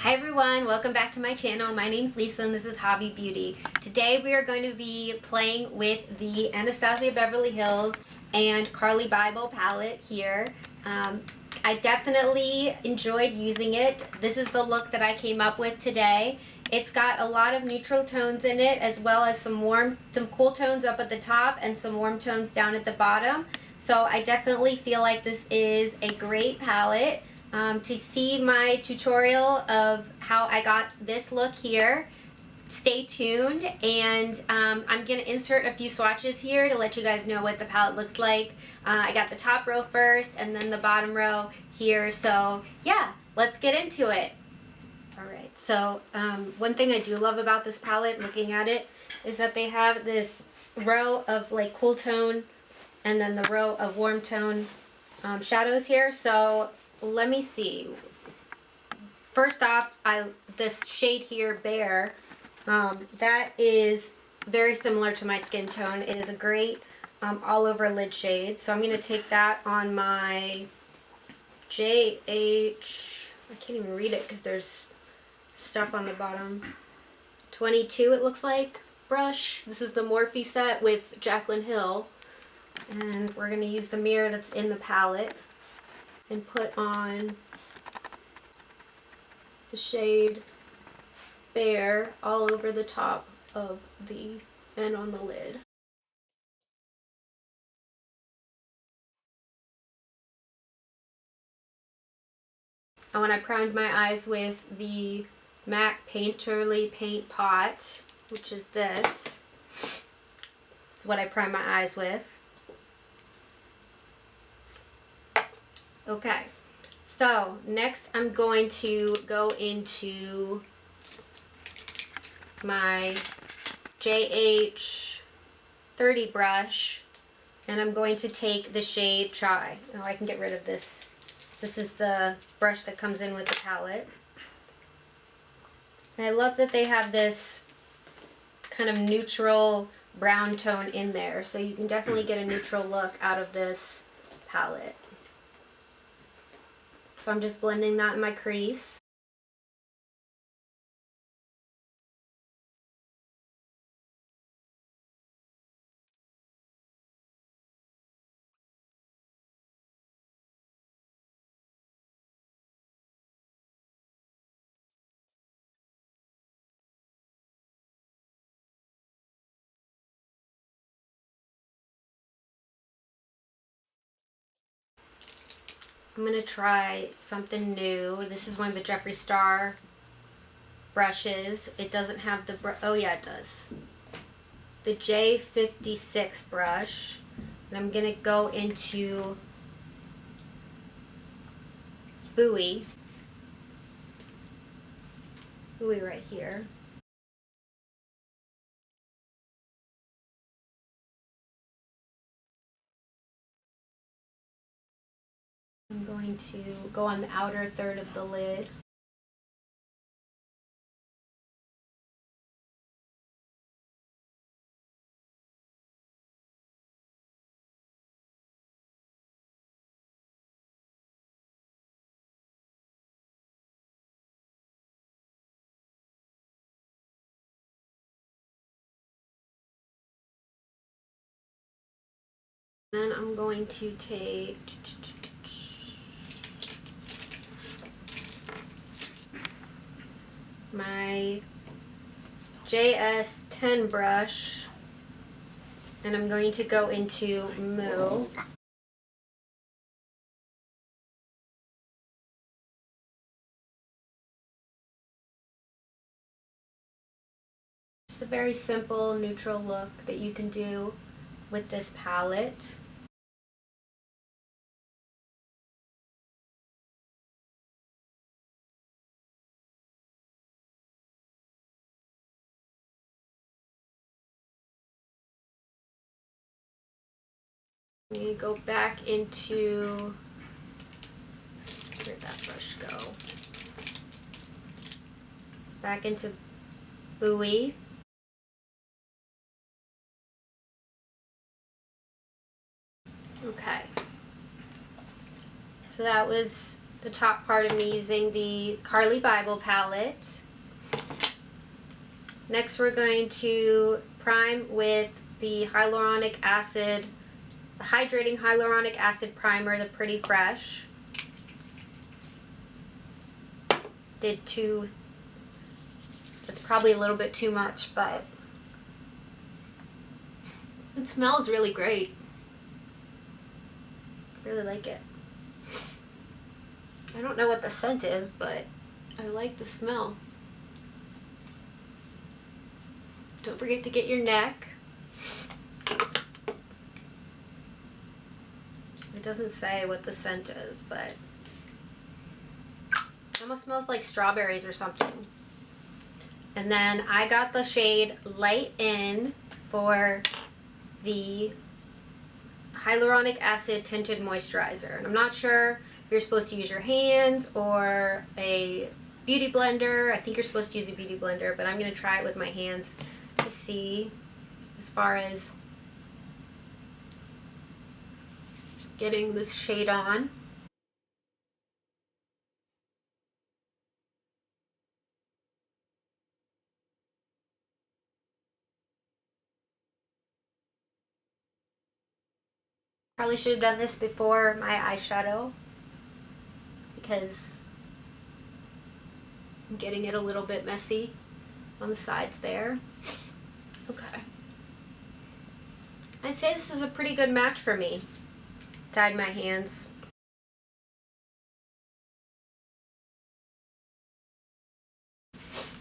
Hi everyone, welcome back to my channel. My name's Lisa and this is Hobby Beauty. Today we are going to be playing with the Anastasia Beverly Hills and Carli Bybel palette here. I definitely enjoyed using it. This is the look that I came up with today. It's got a lot of neutral tones in it, as well as some cool tones up at the top and some warm tones down at the bottom. So I definitely feel like this is a great palette. To see my tutorial of how I got this look here, stay tuned, and I'm going to insert a few swatches here to let you guys know what the palette looks like. I got the top row first and then the bottom row here, so yeah, let's get into it. Alright, so one thing I do love about this palette, looking at it, is that they have this row of like cool tone and then the row of warm tone shadows here. So let me see. First off, this shade here, Bare, that is very similar to my skin tone. It is a great all over lid shade. So I'm going to take that on my JH, I can't even read it because there's stuff on the bottom, 22 it looks like, brush. This is the Morphe set with Jaclyn Hill. And we're going to use the mirror that's in the palette and put on the shade Bare all over the top of the and on the lid. And when I primed my eyes with the MAC Painterly Paint Pot, which is this is what I primed my eyes with. Okay, so next I'm going to go into my JH 30 brush and I'm going to take the shade Chai. Oh, I can get rid of this. This is the brush that comes in with the palette. And I love that they have this kind of neutral brown tone in there, so you can definitely get a neutral look out of this palette. So I'm just blending that in my crease. I'm going to try something new. This is one of the Jeffree Star brushes. It doesn't have the oh yeah, it does. The J56 brush. And I'm going to go into Buoy right here. I'm going to go on the outer third of the lid. Then I'm going to take my JS10 brush and I'm going to go into Moo. It's a very simple neutral look that you can do with this palette. I'm going to go back into, where'd that brush go? Back into Buoy. Okay. So that was the top part of me using the Carli Bybel palette. Next we're going to prime with the Hydrating Hyaluronic Acid Primer, the Pretty Fresh. Did two, that's probably a little bit too much, but it smells really great. I really like it. I don't know what the scent is, but I like the smell. Don't forget to get your neck. It doesn't say what the scent is, but it almost smells like strawberries or something. And then I got the shade Light In for the Hyaluronic Acid Tinted Moisturizer. And I'm not sure if you're supposed to use your hands or a beauty blender. I think you're supposed to use a beauty blender, but I'm going to try it with my hands to see as far as getting this shade on. Probably should have done this before my eyeshadow because I'm getting it a little bit messy on the sides there. Okay. I'd say this is a pretty good match for me. Dyed my hands.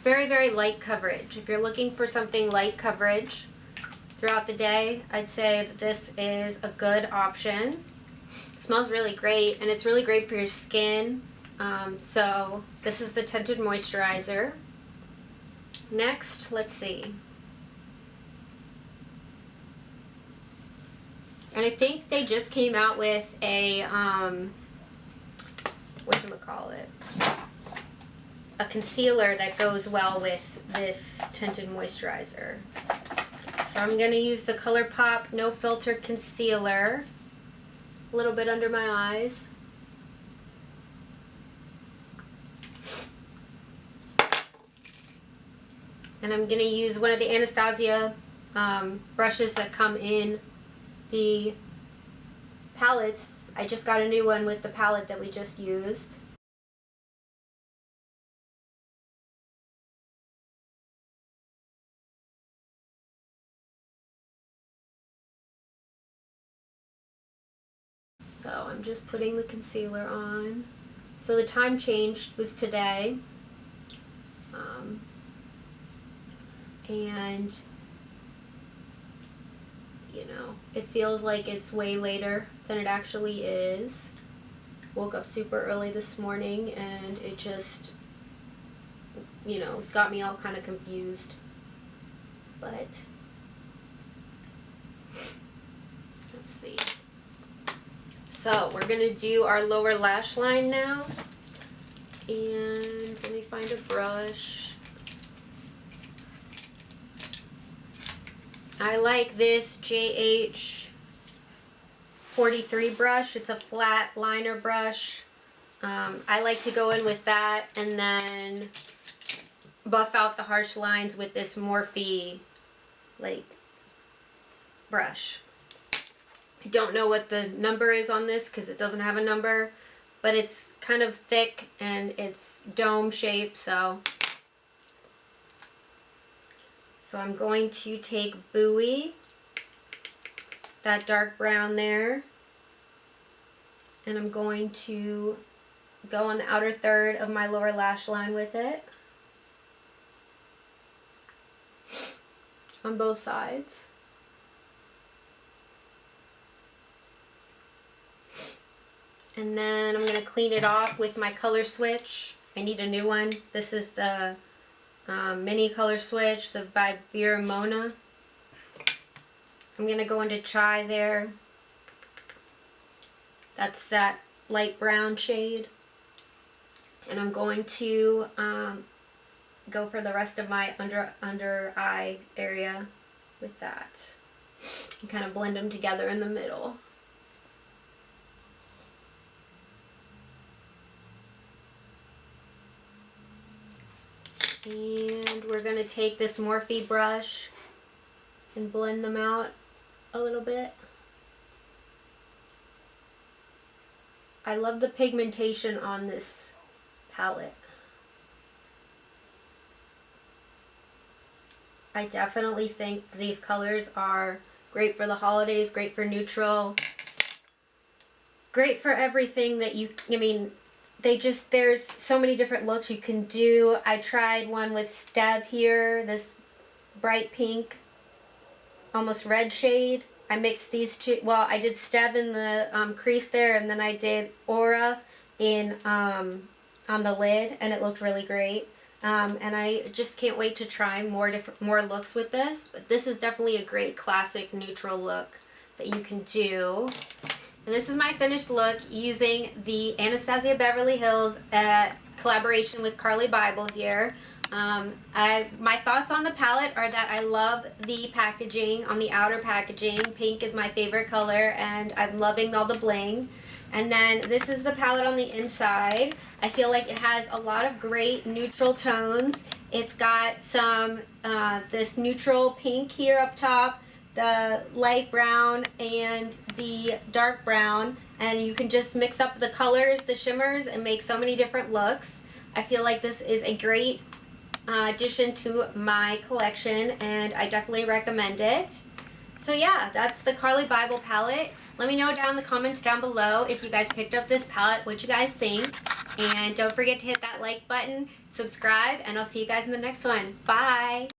Very, very light coverage. If you're looking for something light coverage throughout the day, I'd say that this is a good option. It smells really great, and it's really great for your skin. So this is the Tinted Moisturizer. Next, let's see. And I think they just came out with a, whatchamacallit, a concealer that goes well with this Tinted Moisturizer. So I'm going to use the Colourpop No Filter Concealer, a little bit under my eyes. And I'm going to use one of the Anastasia brushes that come in the palettes. I just got a new one with the palette that we just used. So I'm just putting the concealer on. So the time changed was today. And you know, it feels like it's way later than it actually is. Woke up super early this morning and it just, you know, it's got me all kind of confused. But let's see. So we're gonna do our lower lash line now. And let me find a brush. I like this JH43 brush. It's a flat liner brush. I like to go in with that and then buff out the harsh lines with this Morphe brush. I don't know what the number is on this because it doesn't have a number, but it's kind of thick and it's dome shaped, so I'm going to take Buoy, that dark brown there, and I'm going to go on the outer third of my lower lash line with it on both sides. And then I'm going to clean it off with my color switch. I need a new one. This is the mini color switch, by Vera Mona. I'm going to go into Chai there. That's that light brown shade. And I'm going to go for the rest of my under eye area with that. And kind of blend them together in the middle. And we're going to take this Morphe brush and blend them out a little bit. I love the pigmentation on this palette. I definitely think these colors are great for the holidays, great for neutral, great for everything that I mean, there's so many different looks you can do. I tried one with Stev here, this bright pink, almost red shade. I mixed these two, well, I did Stev in the crease there, and then I did Aura in on the lid, and it looked really great. And I just can't wait to try more looks with this. But this is definitely a great classic neutral look that you can do. And this is my finished look using the Anastasia Beverly Hills collaboration with Carli Bybel here. My thoughts on the palette are that I love the packaging on the outer packaging. Pink is my favorite color, and I'm loving all the bling. And then this is the palette on the inside. I feel like it has a lot of great neutral tones. It's got some, this neutral pink here up top, the light brown and the dark brown. And you can just mix up the colors, the shimmers, and make so many different looks. I feel like this is a great addition to my collection, and I definitely recommend it. So yeah, that's the Carli Bybel palette. Let me know down in the comments down below if you guys picked up this palette, what you guys think. And don't forget to hit that like button, subscribe, and I'll see you guys in the next one. Bye!